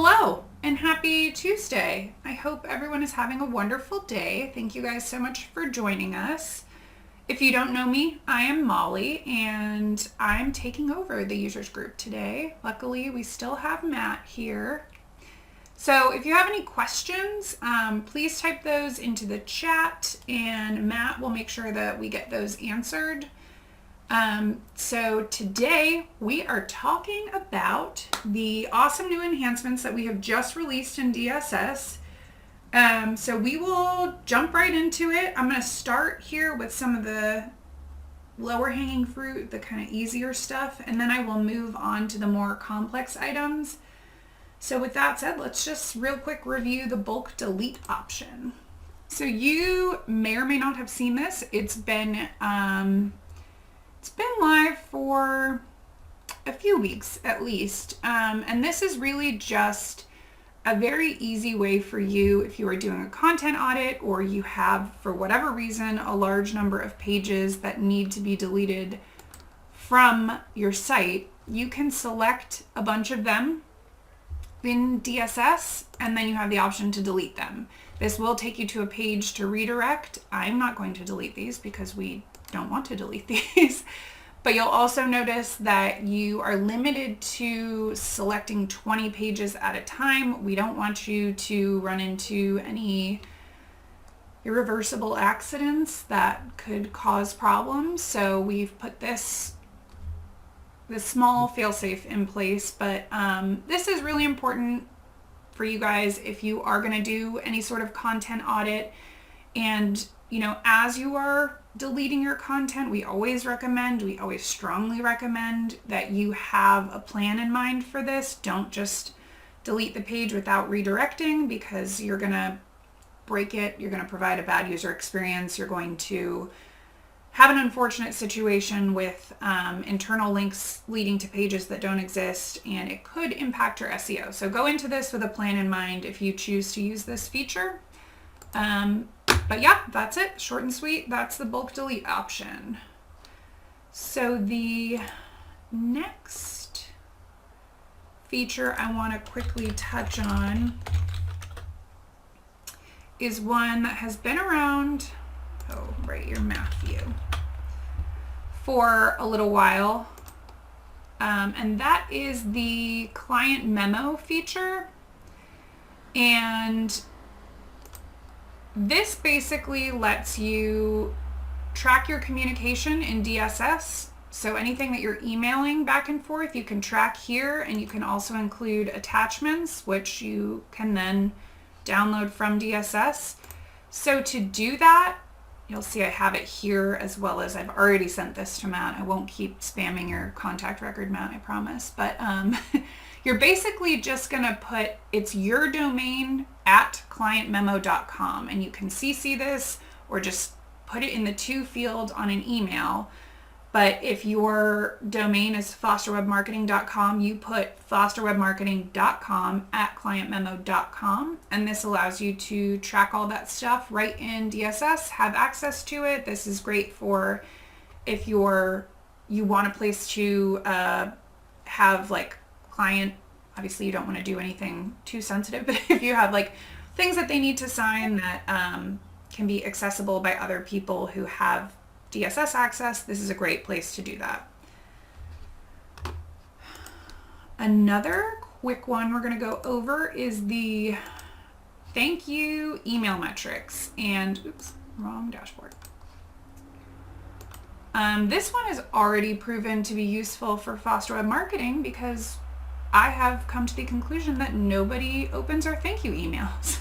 Hello and happy Tuesday. I hope everyone is having a wonderful day. Thank you guys so much for joining us. If you don't know me, I am Molly and I'm taking over the users group today. Luckily, we still have Matt here. So if you have any questions, please type those into the chat and Matt will make sure that we get those answered. So today we are talking about the awesome new enhancements that we have just released in DSS. So we will jump right into it. I'm going to start here with some of the lower hanging fruit, the kind of easier stuff, and then I will move on to the more complex items. So with that said, let's just real quick review the bulk delete option. So you may or may not have seen this. It's been live for a few weeks at least, and this is really just a very easy way for you if you are doing a content audit or you have, for whatever reason, a large number of pages that need to be deleted from your site. You can select a bunch of them in DSS and then you have the option to delete them. This will take you to a page to redirect. I'm not going to delete these because we don't want to delete these. But you'll also notice that you are limited to selecting 20 pages at a time. We don't want you to run into any irreversible accidents that could cause problems. So we've put this small fail-safe in place, but this is really important for you guys if you are going to do any sort of content audit. And as you are deleting your content, we always strongly recommend that you have a plan in mind for this. Don't just delete the page without redirecting, because you're going to break it. You're going to provide a bad user experience. You're going to have an unfortunate situation with internal links leading to pages that don't exist, and it could impact your SEO. So go into this with a plan in mind if you choose to use this feature. But yeah, that's it. Short and sweet. That's the bulk delete option. So the next feature I want to quickly touch on is one that has been around, your math view, for a little while. And that is the client memo feature. And this basically lets you track your communication in DSS. So anything that you're emailing back and forth, you can track here, and you can also include attachments, which you can then download from DSS. So to do that, you'll see I have it here, as well as I've already sent this to Matt. I won't keep spamming your contact record, Matt, I promise. But you're basically just going to put, it's your domain at clientmemo.com, and you can CC this or just put it in the to field on an email. But if your domain is fosterwebmarketing.com, you put fosterwebmarketing.com at clientmemo.com, and this allows you to track all that stuff right in DSS, have access to it. This is great for if you want a place to have like client, obviously you don't want to do anything too sensitive, but if you have like things that they need to sign that can be accessible by other people who have DSS access, this is a great place to do that. Another quick one we're going to go over is the thank you email metrics. And oops, wrong dashboard. This one is already proven to be useful for Foster Web Marketing, because I have come to the conclusion that nobody opens our thank you emails.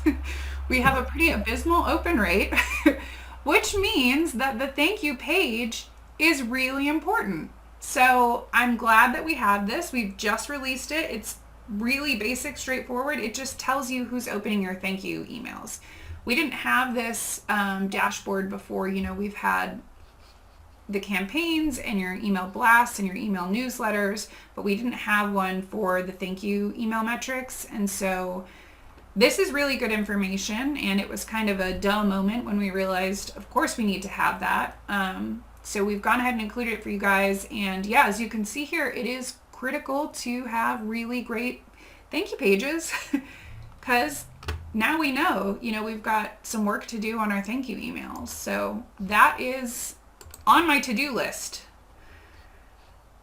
We have a pretty abysmal open rate, which means that the thank you page is really important. So I'm glad that we have this. We've just released it. It's really basic, straightforward. It just tells you who's opening your thank you emails. We didn't have this dashboard before. We've had the campaigns and your email blasts and your email newsletters, but we didn't have one for the thank you email metrics. And so this is really good information, and it was kind of a duh moment when we realized, of course, we need to have that. So we've gone ahead and included it for you guys. And yeah, as you can see here, it is critical to have really great thank you pages, because now we know, we've got some work to do on our thank you emails. So that is on my to-do list.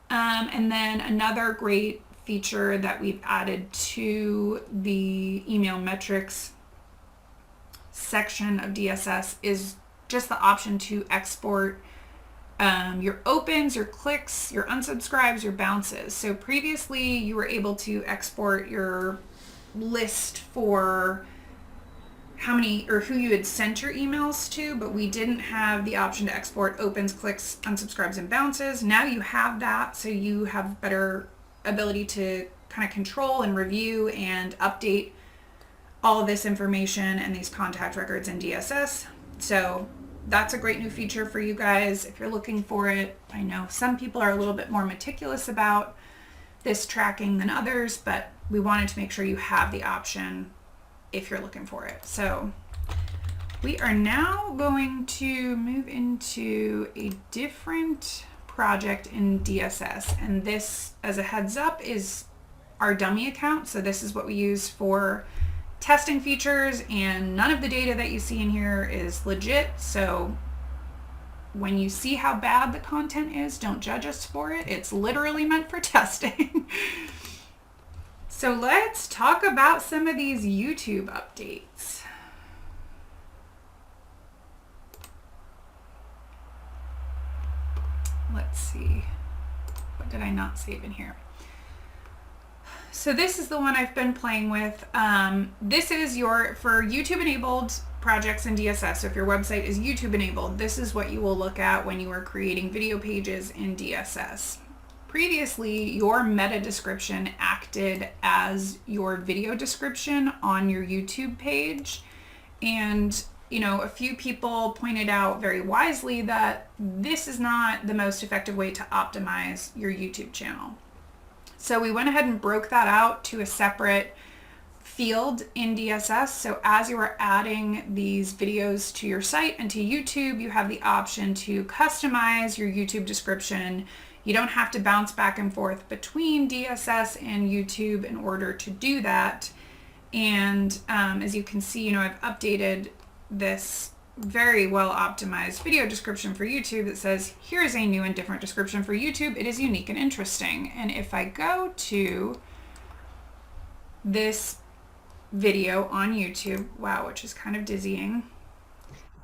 And then another great feature that we've added to the email metrics section of DSS is just the option to export your opens, your clicks, your unsubscribes, your bounces. So previously you were able to export your list for how many or who you had sent your emails to, but we didn't have the option to export opens, clicks, unsubscribes, and bounces. Now you have that, so you have better ability to kind of control and review and update all of this information and these contact records in DSS. So that's a great new feature for you guys if you're looking for it. I know some people are a little bit more meticulous about this tracking than others, but we wanted to make sure you have the option if you're looking for it. So we are now going to move into a different project in DSS, and this, as a heads up, is our dummy account. So this is what we use for testing features, and none of the data that you see in here is legit. So when you see how bad the content is, don't judge us for it. It's literally meant for testing. So let's talk about some of these YouTube updates. Let's see. What did I not save in here? So this is the one I've been playing with. This is for YouTube enabled projects in DSS. So if your website is YouTube enabled, this is what you will look at when you are creating video pages in DSS. Previously, your meta description acted as your video description on your YouTube page. And, a few people pointed out very wisely that this is not the most effective way to optimize your YouTube channel. So we went ahead and broke that out to a separate field in DSS. So as you are adding these videos to your site and to YouTube, you have the option to customize your YouTube description. You don't have to bounce back and forth between DSS and YouTube in order to do that. And as you can see, I've updated this very well optimized video description for YouTube that says, here's a new and different description for YouTube. It is unique and interesting. And if I go to this video on YouTube, wow, which is kind of dizzying,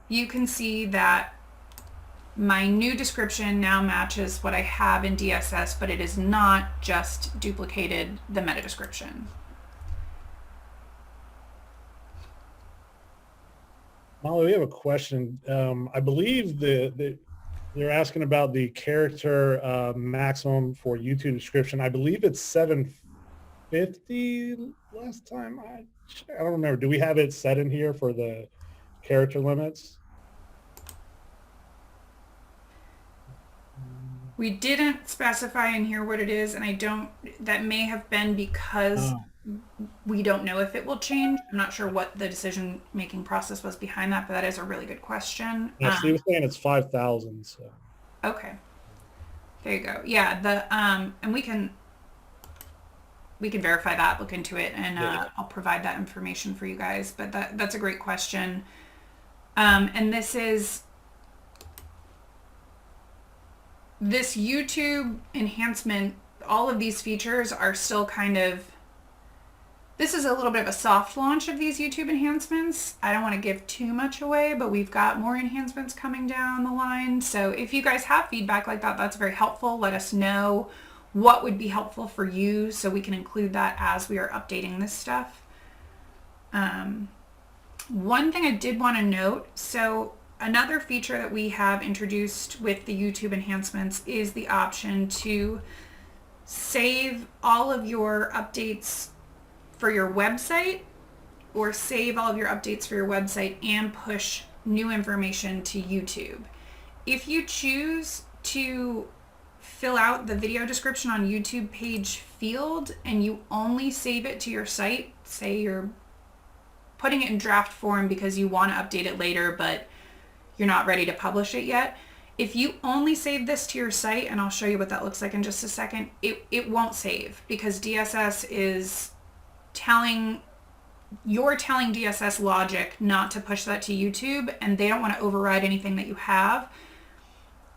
you can see that my new description now matches what I have in DSS, but it is not just duplicated the meta description. Molly, we have a question. I believe they're asking about the character maximum for YouTube description. I believe it's 750 last time. I don't remember. Do we have it set in here for the character limits? We didn't specify in here what it is, and that may have been because we don't know if it will change. I'm not sure what the decision-making process was behind that, but that is a really good question. Yeah, she was saying it's 5,000. So. Okay. There you go. Yeah, and we can verify that, look into it, and I'll provide that information for you guys. But that's a great question. And this YouTube enhancement, all of these features are still this is a little bit of a soft launch of these YouTube enhancements. I don't want to give too much away, but we've got more enhancements coming down the line. So if you guys have feedback like that, that's very helpful. Let us know what would be helpful for you so we can include that as we are updating this stuff. One thing I did want to note, so another feature that we have introduced with the YouTube enhancements is the option to save all of your updates for your website, or save all of your updates for your website and push new information to YouTube. If you choose to fill out the video description on YouTube page field and you only save it to your site, say you're putting it in draft form because you want to update it later, but you're not ready to publish it yet. If you only save this to your site, and I'll show you what that looks like in just a second, it won't save because DSS is telling you're telling DSS logic not to push that to YouTube, and they don't want to override anything that you have.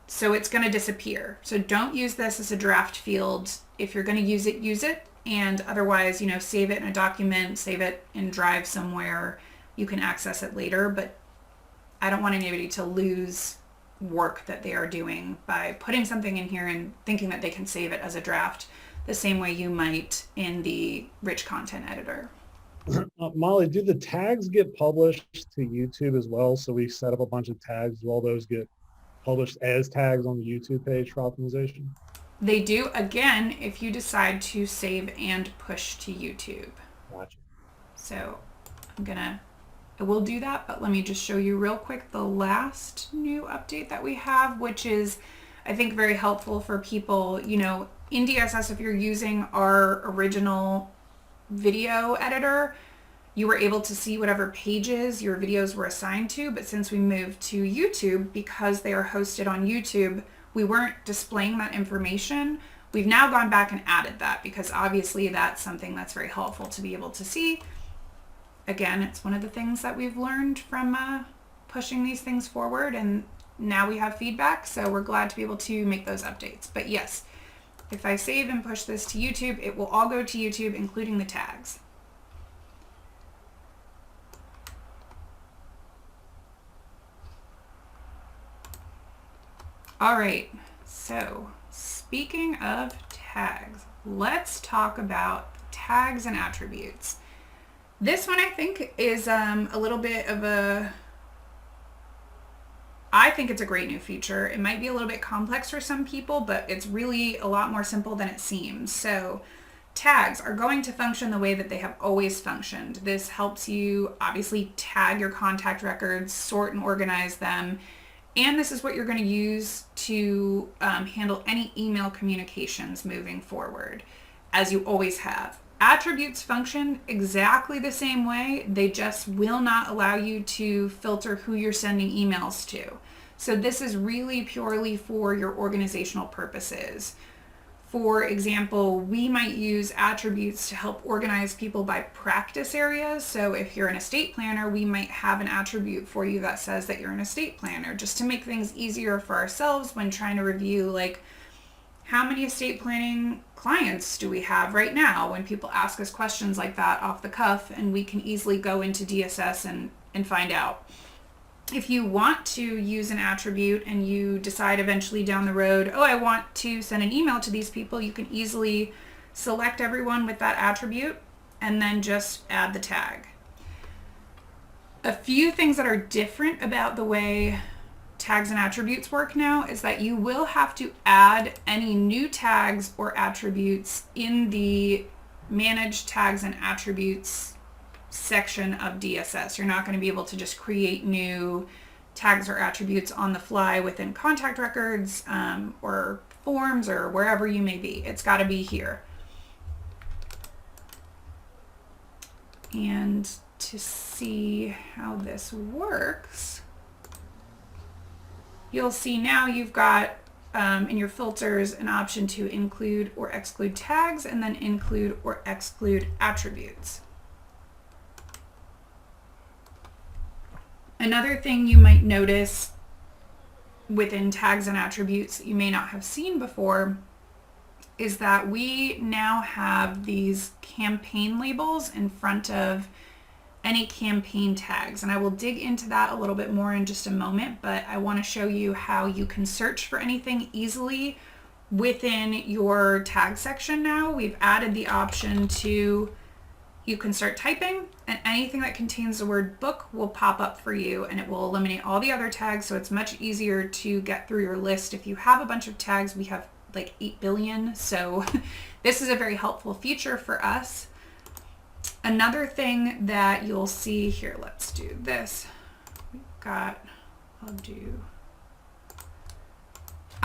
So it's going to disappear. So don't use this as a draft field. If you're going to use it, and otherwise, save it in a document, save it in Drive somewhere. You can access it later, but I don't want anybody to lose work that they are doing by putting something in here and thinking that they can save it as a draft the same way you might in the rich content editor. Molly, do the tags get published to YouTube as well? So we set up a bunch of tags. Do all those get published as tags on the YouTube page for optimization? They do, again, if you decide to save and push to YouTube. Gotcha. So I will do that, but let me just show you real quick the last new update that we have, which is, I think, very helpful for people. In DSS, if you're using our original video editor, you were able to see whatever pages your videos were assigned to, but since we moved to YouTube, because they are hosted on YouTube, we weren't displaying that information. We've now gone back and added that because obviously that's something that's very helpful to be able to see. Again, it's one of the things that we've learned from pushing these things forward, and now we have feedback, so we're glad to be able to make those updates. But yes, if I save and push this to YouTube, it will all go to YouTube, including the tags. All right, so speaking of tags, let's talk about tags and attributes. This one I think is a little bit of I think it's a great new feature. It might be a little bit complex for some people, but it's really a lot more simple than it seems. So tags are going to function the way that they have always functioned. This helps you obviously tag your contact records, sort and organize them. And this is what you're going to use to handle any email communications moving forward, as you always have. Attributes function exactly the same way. They just will not allow you to filter who you're sending emails to. So this is really purely for your organizational purposes. For example, we might use attributes to help organize people by practice areas. So if you're an estate planner, we might have an attribute for you that says that you're an estate planner, just to make things easier for ourselves when trying to review, like, how many estate planning clients do we have right now, when people ask us questions like that off the cuff, and we can easily go into DSS and find out. If you want to use an attribute and you decide eventually down the road, oh, I want to send an email to these people, you can easily select everyone with that attribute and then just add the tag. A few things that are different about the way tags and attributes work now is that you will have to add any new tags or attributes in the Manage Tags and Attributes section of DSS. You're not going to be able to just create new tags or attributes on the fly within contact records or forms or wherever you may be. It's got to be here. And to see how this works, you'll see now you've got in your filters an option to include or exclude tags, and then include or exclude attributes. Another thing you might notice within tags and attributes that you may not have seen before is that we now have these campaign labels in front of any campaign tags. And I will dig into that a little bit more in just a moment, but I want to show you how you can search for anything easily within your tag section now. We've added the option to, you can start typing, and anything that contains the word book will pop up for you, and it will eliminate all the other tags, so it's much easier to get through your list. If you have a bunch of tags, we have like 8 billion, so this is a very helpful feature for us. Another thing that you'll see here, let's do this. I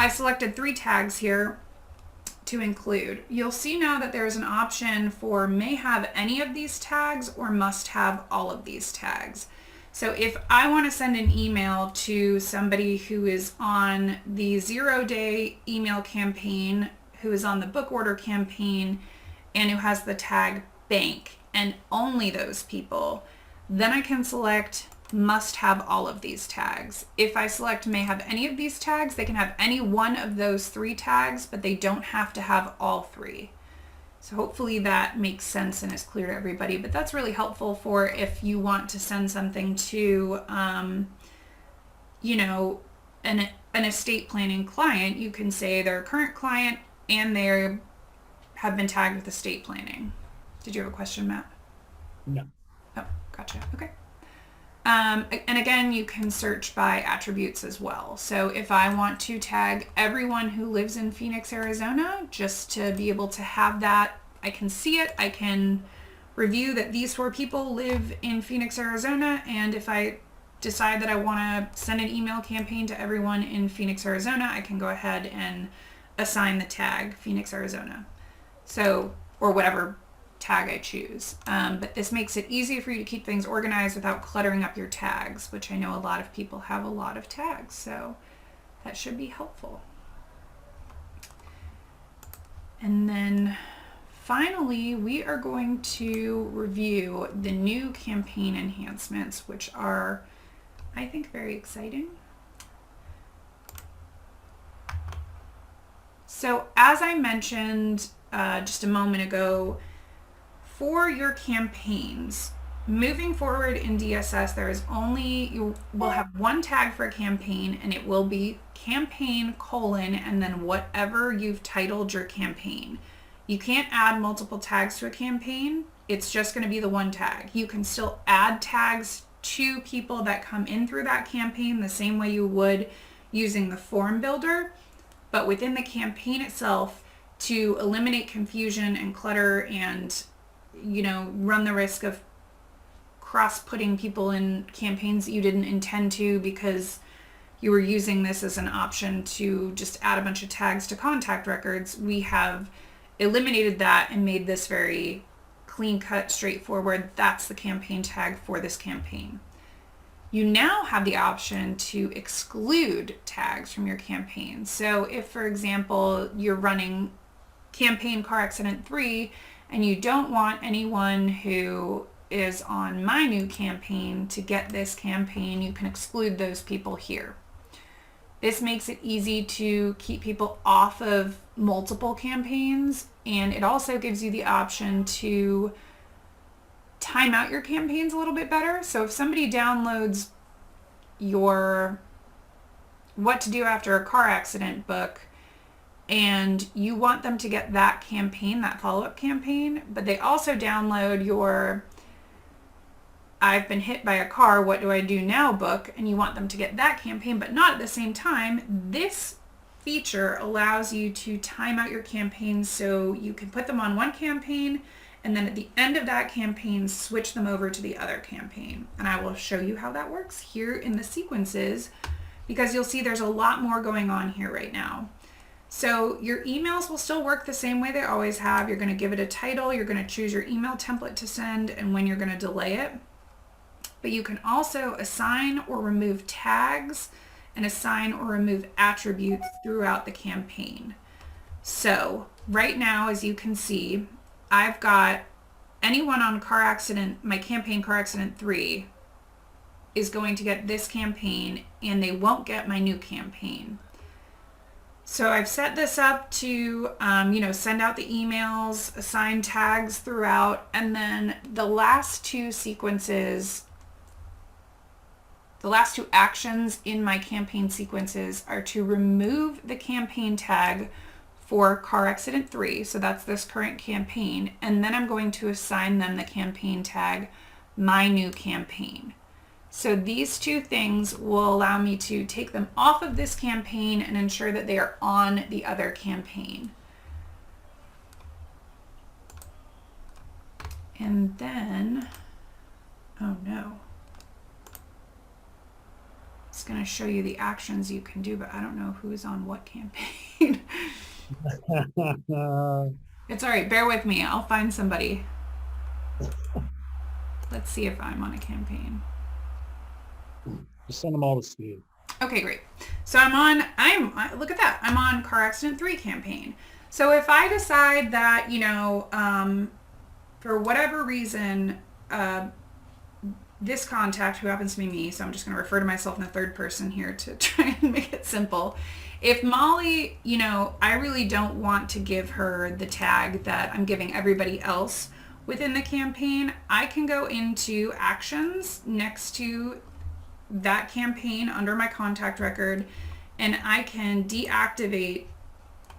selected 3 tags here to include. You'll see now that there's an option for may have any of these tags or must have all of these tags. So if I want to send an email to somebody who is on the 0-day email campaign, who is on the book order campaign, and who has the tag bank, and only those people, then I can select must have all of these tags. If I select may have any of these tags, they can have any one of those 3 tags, but they don't have to have all 3. So hopefully that makes sense and is clear to everybody, but that's really helpful for if you want to send something to, you know, an estate planning client. You can say they're a current client and they have been tagged with estate planning. Did you have a question, Matt? No. Oh, gotcha. Okay. And again, you can search by attributes as well. So if I want to tag everyone who lives in Phoenix, Arizona, just to be able to have that, I can see it. I can review that these 4 people live in Phoenix, Arizona. And if I decide that I want to send an email campaign to everyone in Phoenix, Arizona, I can go ahead and assign the tag Phoenix, Arizona. So, or whatever tag I choose. But this makes it easy for you to keep things organized without cluttering up your tags, which I know a lot of people have a lot of tags, so that should be helpful. And then finally, we are going to review the new campaign enhancements, which are, I think, very exciting. So as I mentioned just a moment ago, for your campaigns, moving forward in DSS, you will have one tag for a campaign, and it will be campaign : and then whatever you've titled your campaign. You can't add multiple tags to a campaign. It's just going to be the one tag. You can still add tags to people that come in through that campaign the same way you would using the form builder, but within the campaign itself, to eliminate confusion and clutter and run the risk of cross-putting people in campaigns that you didn't intend to because you were using this as an option to just add a bunch of tags to contact records. We have eliminated that and made this very clean-cut, straightforward. That's the campaign tag for this campaign. You now have the option to exclude tags from your campaign. So if, for example, you're running campaign car accident 3 and you don't want anyone who is on my new campaign to get this campaign, you can exclude those people here. This makes it easy to keep people off of multiple campaigns, and it also gives you the option to time out your campaigns a little bit better. So if somebody downloads your what to do after a car accident book, and you want them to get that campaign, that follow-up campaign, but they also download your I've been hit by a car, what do I do now book, and you want them to get that campaign, but not at the same time, this feature allows you to time out your campaigns so you can put them on one campaign, and then at the end of that campaign, switch them over to the other campaign. And I will show you how that works here in the sequences, because you'll see there's a lot more going on here right now. So your emails will still work the same way they always have. You're going to give it a title, you're going to choose your email template to send, and when you're going to delay it. But you can also assign or remove tags and assign or remove attributes throughout the campaign. So right now, as you can see, I've got anyone on car accident, my campaign car accident 3 is going to get this campaign, and they won't get my new campaign. So I've set this up to, send out the emails, assign tags throughout, and then the last 2 sequences, the last 2 actions in my campaign sequences are to remove the campaign tag for car accident 3. So that's this current campaign. And then I'm going to assign them the campaign tag, my new campaign. So these 2 things will allow me to take them off of this campaign and ensure that they are on the other campaign. And then, oh no. It's going to show you the actions you can do, but I don't know who's on what campaign. It's all right. Bear with me. I'll find somebody. Let's see if I'm on a campaign. Just send them all to Steve. Okay, great. So look at that. I'm on car accident 3 campaign. So if I decide that, for whatever reason, this contact, who happens to be me, so I'm just going to refer to myself in the third person here to try and make it simple. If Molly, I really don't want to give her the tag that I'm giving everybody else within the campaign, I can go into actions next to that campaign under my contact record, and I can deactivate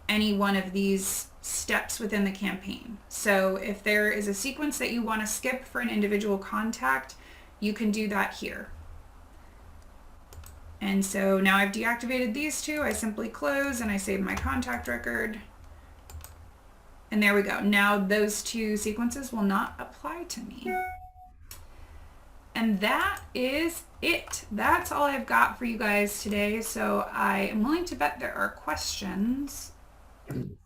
any one of these steps within the campaign. So if there is a sequence that you want to skip for an individual contact, you can do that here. And so now I've deactivated these two. I simply close and I save my contact record. And there we go. Now those two sequences will not apply to me. And that is it. That's all I've got for you guys today. So I am willing to bet there are questions. And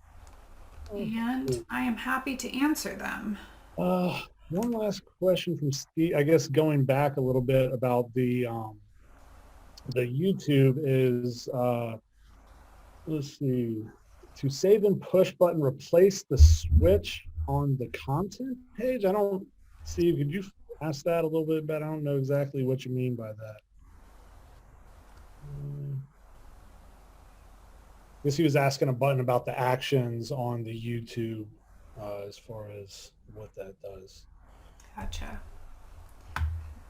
I am happy to answer them. One last question from Steve, I guess going back a little bit about the YouTube is, let's see, to save and push button, replace the switch on the content page. I don't, Steve, could you ask that a little bit better? I don't know exactly what you mean by that. I guess he was asking a button about the actions on the YouTube as far as what that does. Gotcha.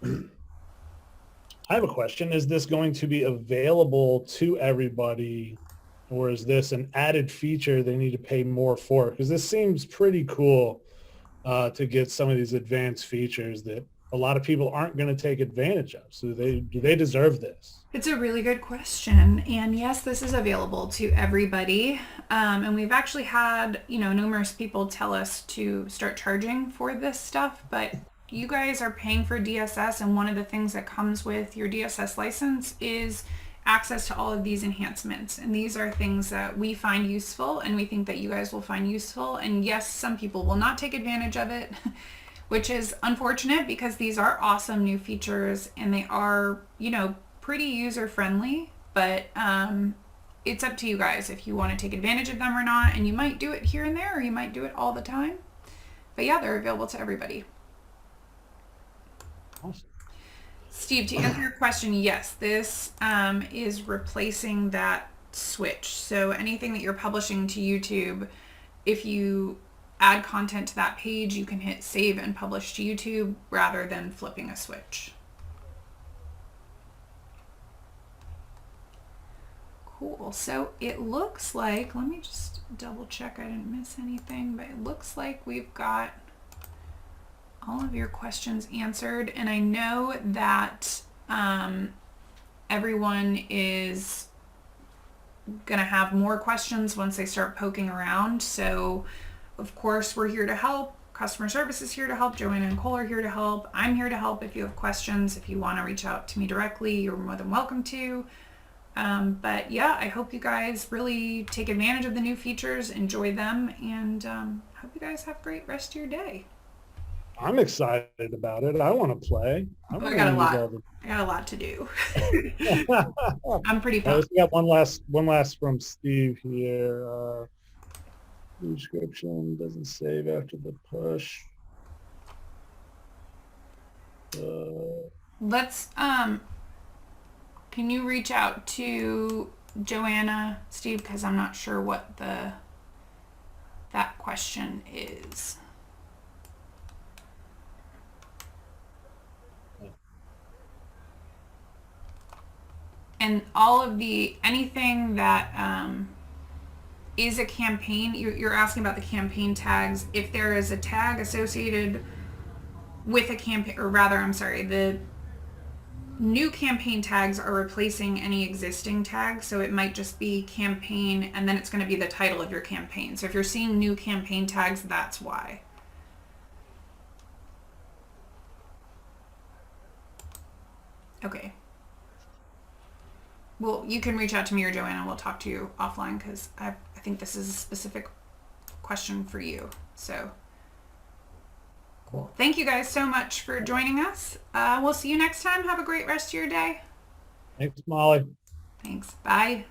I have a question. Is this going to be available to everybody, or is this an added feature they need to pay more for? Because this seems pretty cool to get some of these advanced features that a lot of people aren't going to take advantage of. So do they deserve this? It's a really good question. And yes, this is available to everybody. And we've actually had, numerous people tell us to start charging for this stuff, but you guys are paying for DSS, and one of the things that comes with your DSS license is access to all of these enhancements. And these are things that we find useful and we think that you guys will find useful. And yes, some people will not take advantage of it, which is unfortunate because these are awesome new features and they are, pretty user friendly, but it's up to you guys if you want to take advantage of them or not. And you might do it here and there, or you might do it all the time. But yeah, they're available to everybody. Awesome. Steve, to answer your question, yes, this is replacing that switch. So anything that you're publishing to YouTube, if you add content to that page, you can hit save and publish to YouTube rather than flipping a switch. Cool. So it looks like, let me just double check I didn't miss anything, but it looks like we've got all of your questions answered. And I know that everyone is going to have more questions once they start poking around. So of course we're here to help. Customer service is here to help. Joanna and Cole are here to help. I'm here to help if you have questions. If you want to reach out to me directly, you're more than welcome to. But yeah, I hope you guys really take advantage of the new features, enjoy them, and hope you guys have a great rest of your day. I'm excited about it. I want to play. I got a lot to do. I'm pretty pumped. We got one last from Steve here. Description doesn't save after the push. Let's can you reach out to Joanna, Steve, because I'm not sure what that question is. And all of anything that is a campaign, you're asking about the campaign tags. If there is a tag associated with a campaign, or rather, I'm sorry, the new campaign tags are replacing any existing tags. So it might just be campaign, and then it's going to be the title of your campaign. So if you're seeing new campaign tags, that's why. Okay. Well, you can reach out to me or Joanna. We'll talk to you offline because I think this is a specific question for you. So cool. Thank you guys so much for joining us. We'll see you next time. Have a great rest of your day. Thanks, Molly. Thanks. Bye.